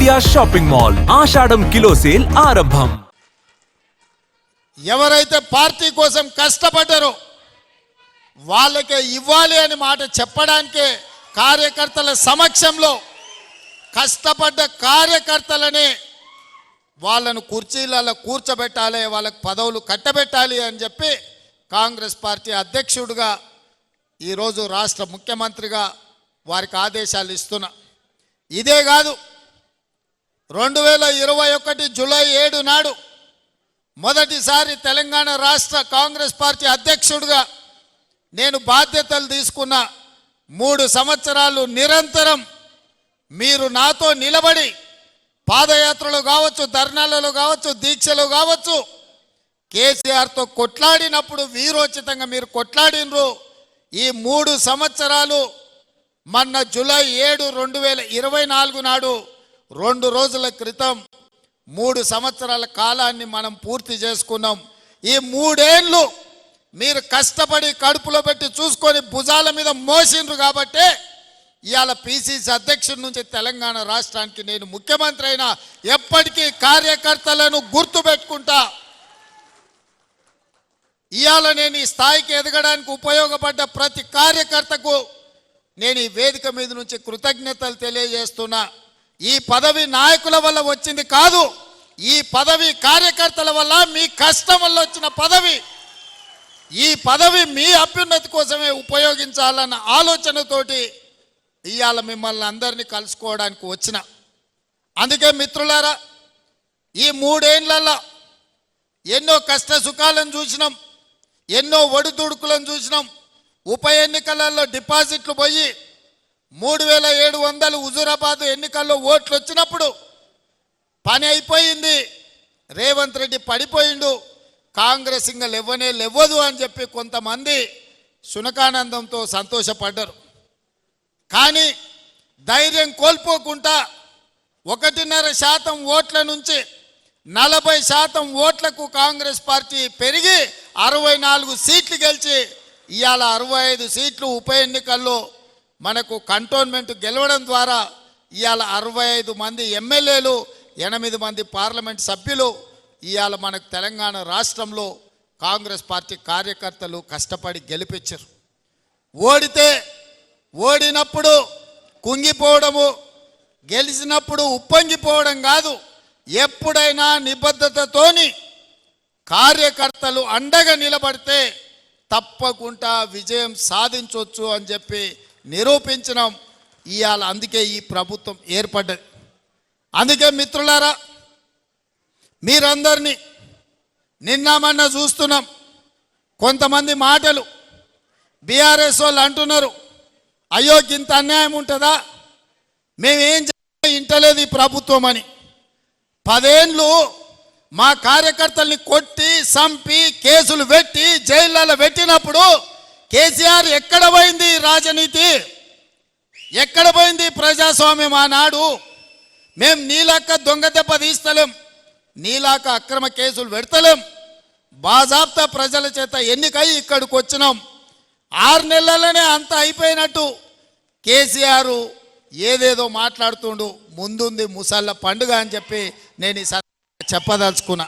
India shopping mall ఆషాఢం kilo sale ఆరంభం. ఎవరైతే party కోసం కష్టపడ్డారో వాళ్ళకే ఇవ్వాలి అని మాట చెప్పడానికే కార్యకర్తల సమక్షంలో కష్టపడ్డ కార్యకర్తలనే వాళ్ళను కుర్చీలలో కూర్చోబెట్టాలి, వాళ్ళకు పదవులు కట్టబెట్టాలి అని చెప్పి కాంగ్రెస్ పార్టీ అధ్యక్షుడిగా ఈరోజు రాష్ట్ర ముఖ్యమంత్రిగా వారికి ఆదేశాలు ఇస్తున్నా. ఇదే కాదు, 2021 జూలై 7 నాడు మొదటిసారి తెలంగాణ రాష్ట్ర కాంగ్రెస్ పార్టీ అధ్యక్షుడిగా నేను బాధ్యతలు తీసుకున్న 3 సంవత్సరాలు నిరంతరం మీరు నాతో నిలబడి పాదయాత్రలు కావచ్చు, ధర్నాలలో కావచ్చు, దీక్షలు కావచ్చు, కేసీఆర్తో కొట్లాడినప్పుడు వీరోచితంగా మీరు కొట్లాడినరు. ఈ 3 సంవత్సరాలు మొన్న జూలై 7, 2024 నాడు 2 రోజుల క్రితం 3 సంవత్సరాల కాలాన్ని మనం పూర్తి చేసుకున్నాం. ఈ 3 ఏళ్ళు మీరు కష్టపడి కడుపులో పెట్టి చూసుకొని భుజాల మీద మోసిండ్రు కాబట్టే ఇవాళ పిసిసి అధ్యక్షుడి నుంచి తెలంగాణ రాష్ట్రానికి నేను ముఖ్యమంత్రి అయినా ఎప్పటికీ కార్యకర్తలను గుర్తుపెట్టుకుంటా. ఇవాళ నేను ఈ స్థాయికి ఎదగడానికి ఉపయోగపడ్డ ప్రతి కార్యకర్తకు నేను ఈ వేదిక మీద నుంచి కృతజ్ఞతలు తెలియజేస్తున్నా. ఈ పదవి నాయకుల వల్ల వచ్చింది కాదు, ఈ పదవి కార్యకర్తల వల్ల, మీ కష్టం వల్ల వచ్చిన పదవి. ఈ పదవి మీ అభ్యున్నతి కోసమే ఉపయోగించాలన్న ఆలోచనతోటి ఇవాళ మిమ్మల్ని అందరినీ కలుసుకోవడానికి వచ్చిన. అందుకే మిత్రులారా, ఈ 3 ఏళ్లలో ఎన్నో కష్ట సుఖాలను చూసినాం, ఎన్నో ఒడిదుడుకులను చూసినాం. ఉప ఎన్నికలలో డిపాజిట్లు పోయి 3700 హుజూరాబాద్ ఎన్నికల్లో ఓట్లు వచ్చినప్పుడు పని అయిపోయింది, రేవంత్ రెడ్డి పడిపోయిండు, కాంగ్రెస్ ఇంకా లేవదు అని చెప్పి కొంతమంది శునకానందంతో సంతోషపడ్డారు. కానీ ధైర్యం కోల్పోకుండా 1.5% ఓట్ల నుంచి 40% ఓట్లకు కాంగ్రెస్ పార్టీ పెరిగి 64 సీట్లు గెలిచి ఇవాళ 65 సీట్లు ఉప ఎన్నికల్లో మనకు కంటోన్మెంట్ గెలవడం ద్వారా ఇవాళ 65 మంది ఎమ్మెల్యేలు, 8 మంది పార్లమెంట్ సభ్యులు ఇవాళ మనకు తెలంగాణ రాష్ట్రంలో కాంగ్రెస్ పార్టీ కార్యకర్తలు కష్టపడి గెలిపించారు. ఓడినప్పుడు కుంగిపోవడము, గెలిచినప్పుడు ఉప్పొంగిపోవడం కాదు, ఎప్పుడైనా నిబద్ధతతోని కార్యకర్తలు అండగా నిలబడితే తప్పకుండా విజయం సాధించవచ్చు అని చెప్పి నిరూపించినాం ఇవాళ. అందుకే ఈ ప్రభుత్వం ఏర్పడ్డది. అందుకే మిత్రులారా, మీరందరినీ నిన్న మొన్న చూస్తున్నాం. కొంతమంది మాటలు బీఆర్ఎస్ వాళ్ళు అంటున్నారు, అయ్యో ఇంత అన్యాయం ఉంటుందా, మేమేం ఇంటలేదు ఈ ప్రభుత్వం అని. 10 ఏళ్ళు మా కార్యకర్తల్ని కొట్టి చంపి కేసులు పెట్టి జైళ్ళలో పెట్టినప్పుడు కేసీఆర్ ఎక్కడ పోయింది రాజనీతి, ఎక్కడ పోయింది ప్రజాస్వామ్యం? ఆనాడు మేము నీలాక దొంగ దెబ్బ తీస్తలేం, నీలాక అక్రమ కేసులు పెడతలేం, బాజాబ్తా ప్రజల చేత ఎన్నికై ఇక్కడికి వచ్చినాం. 6 నెలలనే అంత అయిపోయినట్టు కేసీఆర్ ఏదేదో మాట్లాడుతుండు. ముందుంది ముసళ్ళ పండుగ అని చెప్పి నేను ఈ చెప్పదలుచుకున్నా.